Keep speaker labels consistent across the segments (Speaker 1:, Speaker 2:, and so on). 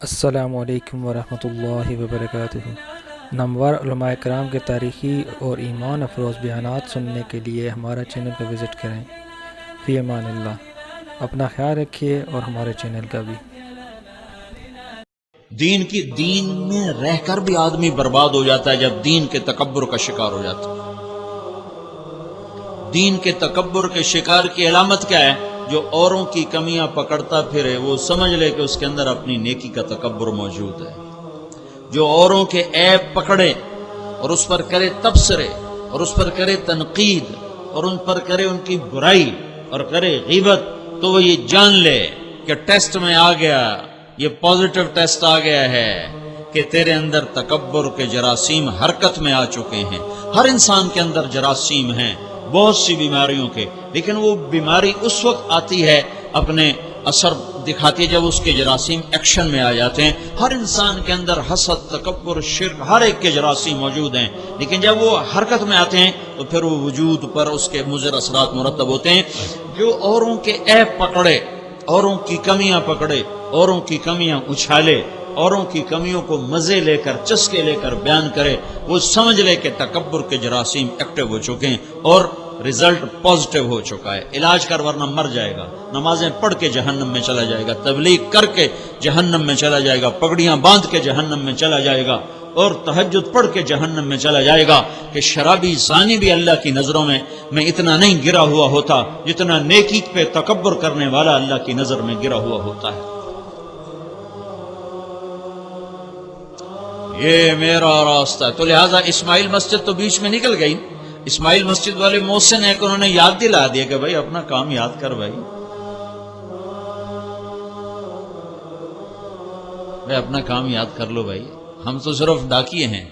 Speaker 1: السلام علیکم ورحمۃ اللہ وبرکاتہ۔ نامور علماء کرام کے تاریخی اور ایمان افروز بیانات سننے کے لیے ہمارا چینل کو وزٹ کریں۔ فی امان اللہ، اپنا خیال رکھیے اور ہمارے چینل کا بھی۔
Speaker 2: دین میں رہ کر بھی آدمی برباد ہو جاتا ہے جب دین کے تکبر کا شکار ہو جاتا ہے۔ دین کے تکبر کے شکار کی علامت کیا ہے؟ جو اوروں کی کمیاں پکڑتا پھرے وہ سمجھ لے کہ اس کے اندر اپنی نیکی کا تکبر موجود ہے۔ جو اوروں کے عیب پکڑے اور اس پر کرے تبصرے اور اس پر کرے تنقید اور ان پر کرے ان کی برائی اور کرے غیبت، تو وہ یہ جان لے کہ ٹیسٹ میں آ گیا، یہ پازیٹو ٹیسٹ آ گیا ہے کہ تیرے اندر تکبر کے جراثیم حرکت میں آ چکے ہیں۔ ہر انسان کے اندر جراثیم ہیں بہت سی بیماریوں کے، لیکن وہ بیماری اس وقت آتی ہے، اپنے اثر دکھاتی ہے جب اس کے جراثیم ایکشن میں آ جاتے ہیں۔ ہر انسان کے اندر حسد، تکبر، شرک، ہر ایک کے جراثیم موجود ہیں، لیکن جب وہ حرکت میں آتے ہیں تو پھر وہ وجود پر اس کے مضر اثرات مرتب ہوتے ہیں۔ جو اوروں کے عیب پکڑے، اوروں کی کمیاں پکڑے، اوروں کی کمیاں اچھالے، اوروں کی کمیوں کو مزے لے کر، چسکے لے کر بیان کرے، وہ سمجھ لے کہ تکبر کے جراثیم ایکٹیو ہو چکے ہیں اور رزلٹ پازیٹیو ہو چکا ہے۔ علاج کر ورنہ مر جائے گا، نمازیں پڑھ کے جہنم میں چلا جائے گا، تبلیغ کر کے جہنم میں چلا جائے گا، پگڑیاں باندھ کے جہنم میں چلا جائے گا، اور تہجد پڑھ کے جہنم میں چلا جائے گا۔ کہ شرابی زانی بھی اللہ کی نظروں میں اتنا نہیں گرا ہوا ہوتا جتنا نیکی پہ تکبر کرنے والا اللہ کی نظر میں گرا ہوا ہوتا ہے۔ یہ میرا راستہ ہے، تو لہٰذا اسماعیل مسجد تو بیچ میں نکل گئی۔ اسماعیل مسجد والے محسن ہیں کہ انہوں نے یاد دلا دیا کہ بھائی اپنا کام یاد کر، بھائی اپنا کام یاد کر لو، بھائی ہم تو صرف ڈاکیے ہیں۔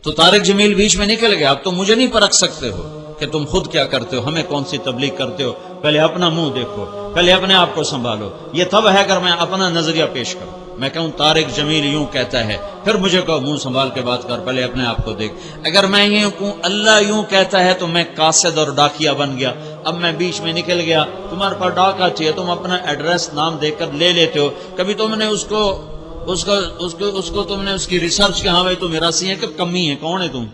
Speaker 2: تو طارق جمیل بیچ میں نکل گیا، اب تو مجھے نہیں پرکھ سکتے ہو کہ تم خود کیا کرتے ہو، ہمیں کون سی تبلیغ کرتے ہو، پہلے اپنا منہ دیکھو، پہلے اپنے آپ کو سنبھالو۔ یہ تب ہے اگر میں اپنا نظریہ پیش کروں، میں کہوں طارق جمیل یوں کہتا ہے، پھر مجھے کہو منہ سنبھال کے بات کر، پہلے اپنے آپ کو دیکھ۔ اگر میں یوں کہوں اللہ یوں کہتا ہے تو میں قاصد اور ڈاکیا بن گیا۔ اب میں بیچ میں نکل گیا، تمہارے پاس ڈاکا چاہیے، تم اپنا ایڈریس نام دے کر لے لیتے ہو، کبھی تم نے اس کو تم نے اس کی ریسرچ کہ ہاں بھائی تو میراثی ہے کہ کمی ہے، کون ہے تم؟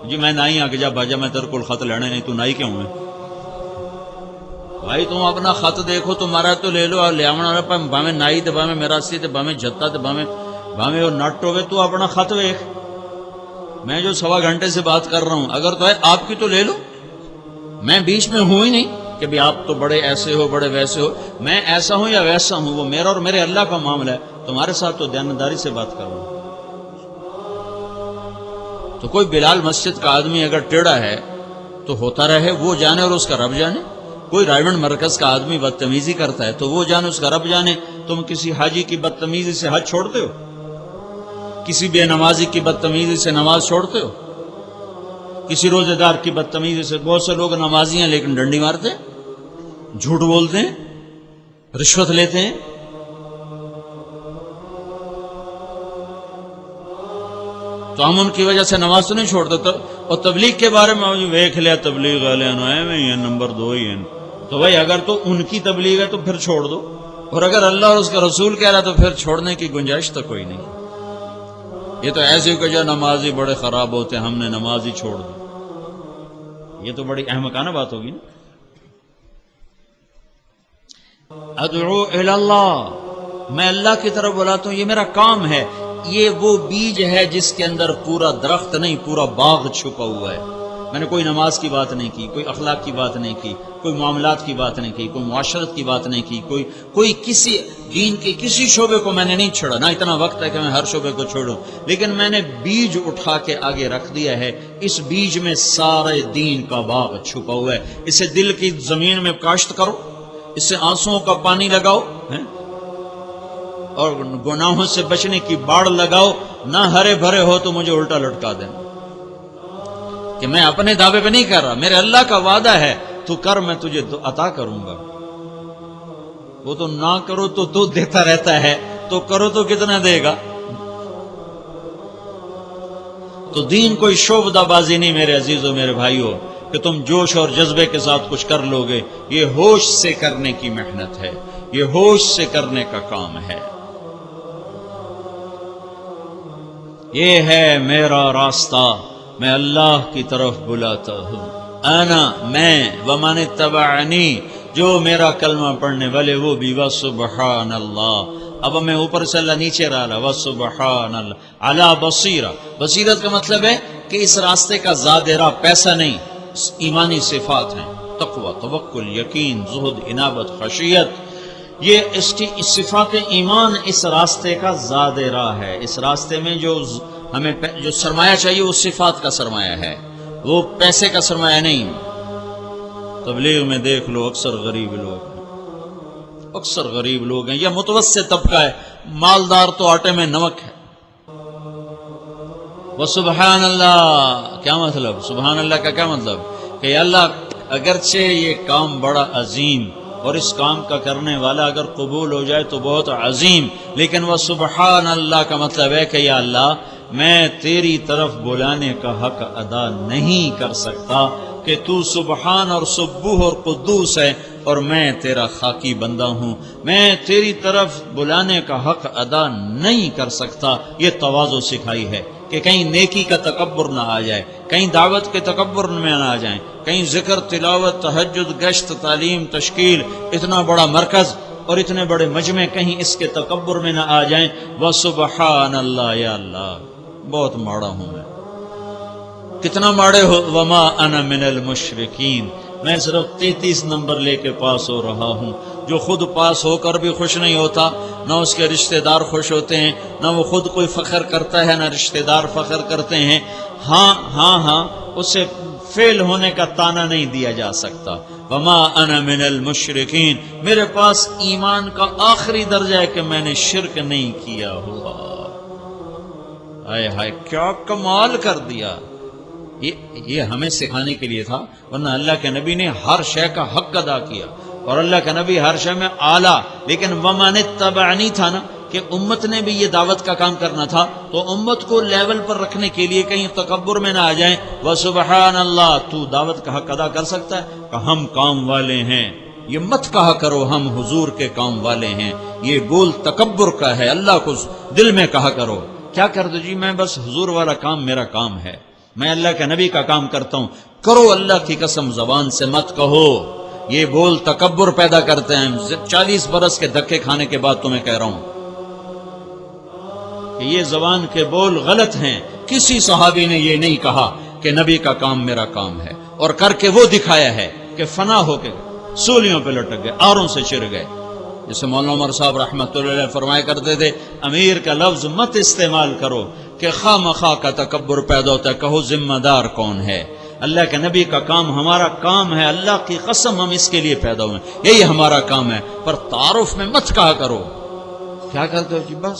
Speaker 2: جی میں نائی آگے جا بھاجا، میں تیرے کو خط لینے نہیں، تو نائی کیوں ہے بھائی؟ تم اپنا خط دیکھو، تمہارا تو لے لو، اور لے آنا باہیں نائی تے باہیں میراثی تے باہیں جتا تے باہیں اور نٹ ہوئے، تو اپنا خط دیکھ۔ میں جو 1.25 گھنٹے سے بات کر رہا ہوں، اگر تو ہے آپ کی تو لے لو، میں بیچ میں ہوں ہی نہیں کہ بھی آپ تو بڑے ایسے ہو، بڑے ویسے ہو۔ میں ایسا ہوں یا ویسا ہوں، وہ میرا اور میرے اللہ کا معاملہ ہے۔ تمہارے ساتھ تو دیانتداری سے بات کر رہا ہوں۔ تو کوئی بلال مسجد کا آدمی اگر ٹیڑھا ہے تو ہوتا رہے، وہ جانے اور اس کا رب جانے۔ کوئی رائمنڈ مرکز کا آدمی بدتمیزی کرتا ہے تو وہ جانے، اس کا رب جانے۔ تم کسی حاجی کی بدتمیزی سے حج چھوڑتے ہو؟ کسی بے نمازی کی بدتمیزی سے نماز چھوڑتے ہو؟ کسی روزے دار کی بدتمیزی سے؟ بہت سے لوگ نمازی ہیں لیکن ڈنڈی مارتے ہیں، جھوٹ بولتے ہیں، رشوت لیتے ہیں۔ تو ہم ان کی وجہ سے نماز تو نہیں چھوڑتے۔ اور تبلیغ کے بارے میں دیکھ لیا، تبلیغ والے میں نمبر 2 ہی ہیں، تو بھائی اگر تو ان کی تبلیغ ہے تو پھر چھوڑ دو، اور اگر اللہ اور اس کا رسول کہہ رہا تو پھر چھوڑنے کی گنجائش تو کوئی نہیں۔ یہ تو ایسے کہ جو نمازی بڑے خراب ہوتے ہیں، ہم نے نماز ہی چھوڑ دی، یہ تو بڑی احمقانہ بات ہوگی نا۔ ادعو الی اللہ، میں اللہ کی طرف بلاتا ہوں، یہ میرا کام ہے۔ یہ وہ بیج ہے جس کے اندر پورا درخت نہیں، پورا باغ چھپا ہوا ہے۔ میں نے کوئی نماز کی بات نہیں کی، کوئی اخلاق کی بات نہیں کی، کوئی معاملات کی بات نہیں کی، کوئی معاشرت کی بات نہیں کی، کوئی کسی دین کے کسی شعبے کو میں نے نہیں چھوڑا، نہ اتنا وقت ہے کہ میں ہر شعبے کو چھوڑوں، لیکن میں نے بیج اٹھا کے آگے رکھ دیا ہے۔ اس بیج میں سارے دین کا باغ چھپا ہوا ہے۔ اسے دل کی زمین میں کاشت کرو، اس سے آنسوؤں کا پانی لگاؤ، اور گناہوں سے بچنے کی باڑ لگاؤ۔ نہ ہرے بھرے ہو تو مجھے الٹا لٹکا دینا، کہ میں اپنے دعوے پہ نہیں کر رہا، میرے اللہ کا وعدہ ہے تو کر، میں تجھے عطا کروں گا۔ وہ تو نہ کرو تو دیتا رہتا ہے، تو کرو تو کتنا دے گا؟ تو دین کوئی شعبدہ بازی نہیں میرے عزیزوں، میرے بھائیوں، کہ تم جوش اور جذبے کے ساتھ کچھ کر لو گے۔ یہ ہوش سے کرنے کی محنت ہے، یہ ہوش سے کرنے کا کام ہے۔ یہ ہے میرا راستہ، میں اللہ کی طرف بلاتا ہوں۔ انا میں، ومن اتبعنی جو میرا کلمہ پڑھنے والے وہ بھی، وسبحان اللہ۔ اب میں اوپر سے اللہ نیچے رہا، وسبحان اللہ علی بصیرہ۔ بصیرت کا مطلب ہے کہ اس راستے کا زاد راہ پیسہ نہیں، ایمانی صفات ہیں، تقوی، توکل، یقین، زہد، انابت، خشیت، یہ اس کی صفات ایمان اس راستے کا زاد راہ ہے۔ اس راستے میں جو ہمیں جو سرمایہ چاہیے وہ صفات کا سرمایہ ہے، وہ پیسے کا سرمایہ نہیں۔ تبلیغ میں دیکھ لو اکثر غریب لوگ ہیں، اکثر غریب لوگ ہیں، یا متوسط طبقہ ہے، مالدار تو آٹے میں نمک ہے۔ وہ سبحان اللہ کیا مطلب؟ سبحان اللہ کا کیا مطلب؟ کہ اللہ اگرچہ یہ کام بڑا عظیم اور اس کام کا کرنے والا اگر قبول ہو جائے تو بہت عظیم، لیکن وہ سبحان اللہ کا مطلب ہے کہ یا اللہ میں تیری طرف بلانے کا حق ادا نہیں کر سکتا کہ تو سبحان اور سبوح اور قدوس ہے اور میں تیرا خاکی بندہ ہوں، میں تیری طرف بلانے کا حق ادا نہیں کر سکتا۔ یہ تواضع سکھائی ہے کہ کہیں نیکی کا تکبر نہ آ جائے، کہیں دعوت کے تکبر میں نہ آ جائیں، کہیں ذکر، تلاوت، تہجد، گشت، تعلیم، تشکیل، اتنا بڑا مرکز اور اتنے بڑے مجمع کہیں اس کے تکبر میں نہ آ جائیں۔ وسبحان اللہ، یا اللہ بہت ماڑا ہوں میں، کتنا ماڑے ہو، وما انا من المشرکین، میں صرف 33 نمبر لے کے پاس ہو رہا ہوں۔ جو خود پاس ہو کر بھی خوش نہیں ہوتا، نہ اس کے رشتہ دار خوش ہوتے ہیں، نہ وہ خود کوئی فخر کرتا ہے، نہ رشتہ دار فخر کرتے ہیں۔ ہاں اسے فیل ہونے کا تانا نہیں دیا جا سکتا۔ وما انا من المشرکین، میرے پاس ایمان کا آخری درجہ ہے کہ میں نے شرک نہیں کیا ہوا۔ ہائے ہائے کیا کمال کر دیا! یہ ہمیں سکھانے کے لیے تھا، ورنہ اللہ کے نبی نے ہر شے کا حق ادا کیا، اور اللہ کا نبی ہر شے میں اعلیٰ، لیکن ومن اتبعنی تھا نا، کہ امت نے بھی یہ دعوت کا کام کرنا تھا، تو امت کو لیول پر رکھنے کے لیے کہیں تکبر میں نہ آ جائیں۔ وسبحان اللہ، تو دعوت کا حق ادا کر سکتا ہے کہ ہم کام والے ہیں، یہ مت کہا کرو ہم حضور کے کام والے ہیں، یہ بول تکبر کا ہے، اللہ کو دل میں کہا کرو۔ کیا کر دو جی میں بس حضور والا کام میرا کام ہے، میں اللہ کے نبی کا کام کرتا ہوں، کرو اللہ کی قسم، زبان سے مت کہو، یہ بول تکبر پیدا کرتے ہیں۔ 40 برس کے دھکے کھانے کے بعد تمہیں کہہ رہا ہوں کہ یہ زبان کے بول غلط ہیں۔ کسی صحابی نے یہ نہیں کہا کہ نبی کا کام میرا کام ہے، اور کر کے وہ دکھایا ہے کہ فنا ہو کے سولیوں پہ لٹک گئے، آروں سے چر گئے۔ جیسے مولانا عمر صاحب رحمۃ اللہ علیہ فرمایا کرتے تھے، امیر کا لفظ مت استعمال کرو کہ خواہ مخواہ کا تکبر پیدا ہوتا ہے، کہو ذمہ دار کون ہے؟ اللہ کے نبی کا کام ہمارا کام ہے، اللہ کی قسم ہم اس کے لیے پیدا ہوئے، یہی ہمارا کام ہے، پر تعارف میں مت کہا کرو۔ کیا کرتے ہو جی؟ بس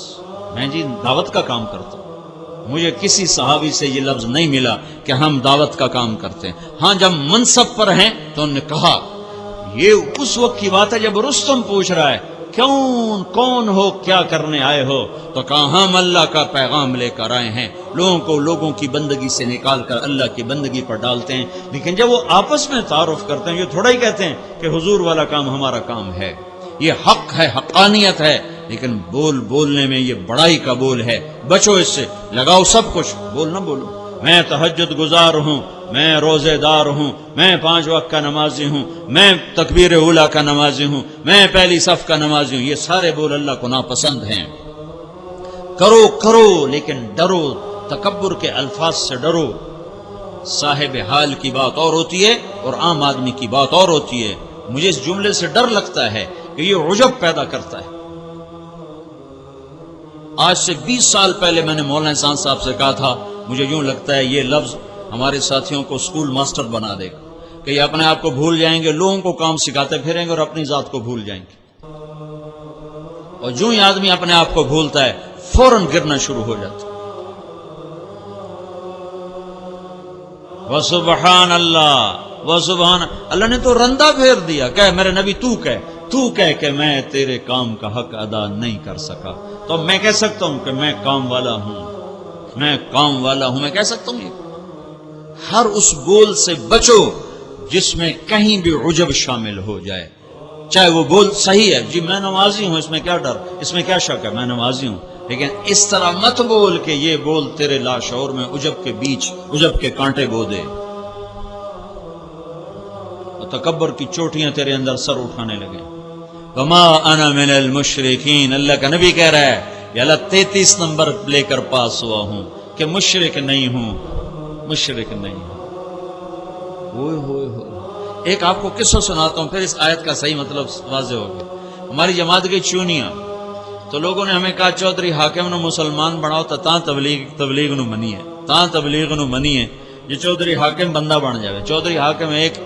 Speaker 2: میں جی دعوت کا کام کرتا ہوں، مجھے کسی صحابی سے یہ لفظ نہیں ملا کہ ہم دعوت کا کام کرتے ہیں۔ ہاں جب منصب پر ہیں تو انہوں نے کہا، یہ اس وقت کی بات ہے جب رستم پوچھ رہا ہے کون ہو، کیا کرنے آئے ہو؟ تو کہا ہم اللہ کا پیغام لے کر آئے ہیں، لوگوں کی بندگی سے نکال کر اللہ کی بندگی پر ڈالتے ہیں۔ لیکن جب وہ آپس میں تعارف کرتے ہیں، یہ تھوڑا ہی کہتے ہیں کہ حضور والا کام ہمارا کام ہے، یہ حق ہے، حقانیت ہے، لیکن بولنے میں یہ بڑائی کا بول ہے، بچو اس سے، لگاؤ سب کچھ، بول نہ بولو میں تہجد گزار ہوں، میں روزے دار ہوں، میں 5 وقت کا نمازی ہوں، میں تکبیر اولیٰ کا نمازی ہوں، میں پہلی صف کا نمازی ہوں، یہ سارے بول اللہ کو ناپسند ہیں۔ کرو لیکن ڈرو، تکبر کے الفاظ سے ڈرو۔ صاحب حال کی بات اور ہوتی ہے اور عام آدمی کی بات اور ہوتی ہے۔ مجھے اس جملے سے ڈر لگتا ہے کہ یہ عجب پیدا کرتا ہے۔ آج سے 20 سال پہلے میں نے مولانا احسان صاحب سے کہا تھا، مجھے یوں لگتا ہے یہ لفظ ہمارے ساتھیوں کو اسکول ماسٹر بنا دے گا کہ یہ اپنے آپ کو بھول جائیں گے، لوگوں کو کام سکھاتے پھریں گے اور اپنی ذات کو بھول جائیں گے، اور جو ہی آدمی اپنے آپ کو بھولتا ہے فوراً گرنا شروع ہو جاتا ہے۔ وسبحان اللہ نے تو رندہ پھیر دیا، کہے میرے نبی تو کہہ کہ میں تیرے کام کا حق ادا نہیں کر سکا، تو میں کہہ سکتا ہوں کہ میں کام والا ہوں، میں کہہ سکتا ہوں۔ یہ ہر اس بول سے بچو جس میں کہیں بھی عجب شامل ہو جائے، چاہے وہ بول صحیح ہے، جی میں نمازی ہوں، اس میں کیا ڈر، اس میں کیا شک ہے، میں نمازی ہوں، لیکن اس طرح مت بول کہ یہ بول تیرے لاشعور میں عجب کے بیچ عجب کے کانٹے بو دے، اور تکبر کی چوٹیاں تیرے اندر سر اٹھانے لگے۔ وما انا من المشرکین، اللہ کا نبی کہہ رہا ہے یا اللہ 33 نمبر لے کر پاس ہوا ہوں کہ مشرک نہیں ہوں، مشرک نہیں ہوں۔ ہوئے ہوئے ہوئے، ایک آپ کو قصہ سناتا ہوں، پھر اس آیت کا صحیح مطلب واضح ہو گیا۔ ہماری جماعت کی چونیاں تو لوگوں نے ہمیں کہا چودھری حاکم نو مسلمان بناؤ تو تاں تبلیغ نو منی ہے، تاں تبلیغ نو منی ہے، یہ چودھری حاکم بندہ بن جائے۔ چودھری حاکم ایک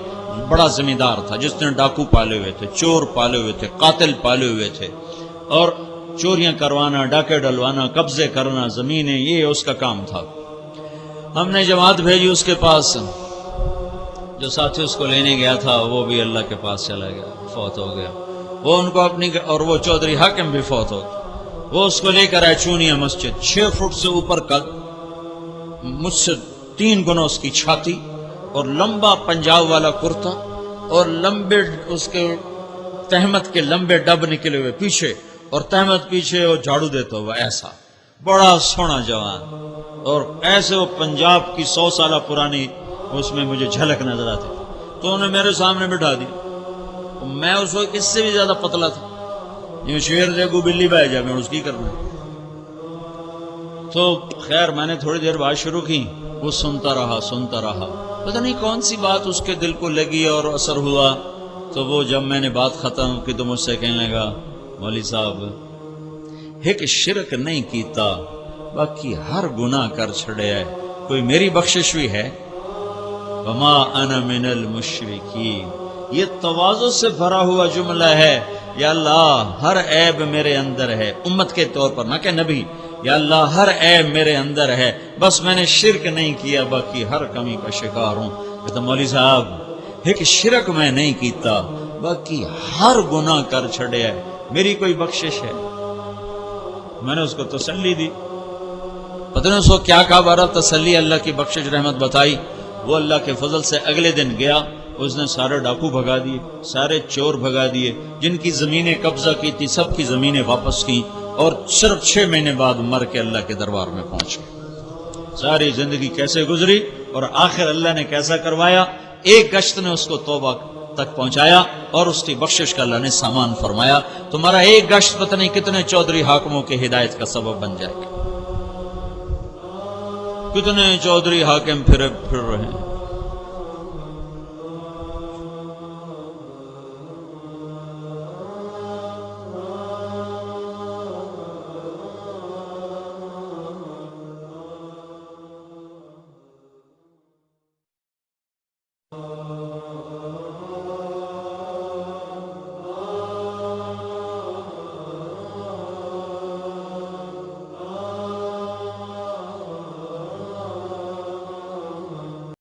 Speaker 2: بڑا زمیندار تھا جس نے ڈاکو پالے ہوئے تھے، چور پالے ہوئے تھے، قاتل پالے ہوئے تھے، اور چوریاں کروانا، ڈاکے ڈلوانا، قبضے کرنا زمینیں، یہ اس کا کام تھا۔ ہم نے جماعت بھیجی اس کے پاس، جو ساتھی اس کو لینے گیا تھا وہ بھی اللہ کے پاس چلا گیا، فوت ہو گیا۔ وہ ان کو اپنی، اور وہ چودھری حاکم بھی فوت ہو گیا۔ وہ اس کو لے کر آئے چونیا مسجد، 6 فٹ سے اوپر قد، مجھ سے 3 گنا اس کی چھاتی، اور لمبا پنجاب والا کرتا، اور لمبے اس کے تہمت کے لمبے ڈب نکلے ہوئے پیچھے، اور تہمت پیچھے، وہ جھاڑو دیتا ہوا، ایسا بڑا سونا جوان، اور ایسے وہ پنجاب کی 100 سالہ پرانی اس میں مجھے جھلک نظر آتی۔ تو انہیں میرے سامنے بٹھا دیا، میں اس وقت اس سے بھی زیادہ پتلا تھا، یہ شیر دیکھو بلی بہ جائے، میں اس کی کرنا۔ تو خیر میں نے تھوڑی دیر بات شروع کی، وہ سنتا رہا، پتہ نہیں کون سی بات اس کے دل کو لگی اور اثر ہوا۔ تو وہ جب میں نے بات ختم کی تو مجھ سے کہنے لگا، مولوی صاحب ایک شرک نہیں کیتا، باقی ہر گناہ کر چھڑے ہے، کوئی میری بخشش بھی ہے؟ وما انا من المشرکین، یہ تواضع سے بھرا ہوا جملہ ہے۔ یا اللہ ہر عیب میرے اندر ہے، امت کے طور پر نہ کہ نبی، یا اللہ ہر عیب میرے اندر ہے، بس میں نے شرک نہیں کیا، باقی ہر کمی کا شکار ہوں۔ کہتا مولوی صاحب ایک شرک میں نہیں کیتا، باقی ہر گناہ کر چھڑے ہے، میری کوئی بخشش ہے؟ میں نے اس کو تسلی دی، پتہ نہیں اس کو کیا کہا، بارہ تسلی، اللہ کی بخشش رحمت بتائی۔ وہ اللہ کے فضل سے اگلے دن گیا، اس نے سارے ڈاکو بھگا دیے، سارے چور بھگا دیے، جن کی زمینیں قبضہ کی تھی سب کی زمینیں واپس کی، اور صرف 6 مہینے بعد مر کے اللہ کے دربار میں پہنچ گئے۔ ساری زندگی کیسے گزری اور آخر اللہ نے کیسا کروایا، ایک گشت نے اس کو توبہ تک پہنچایا اور اس کی بخشش کا اللہ نے سامان فرمایا۔ تمہارا ایک گشت پتہ نہیں کتنے چودھری حاکموں کے ہدایت کا سبب بن جائے گا، کتنے چودھری حاکم پھر رہے ہیں۔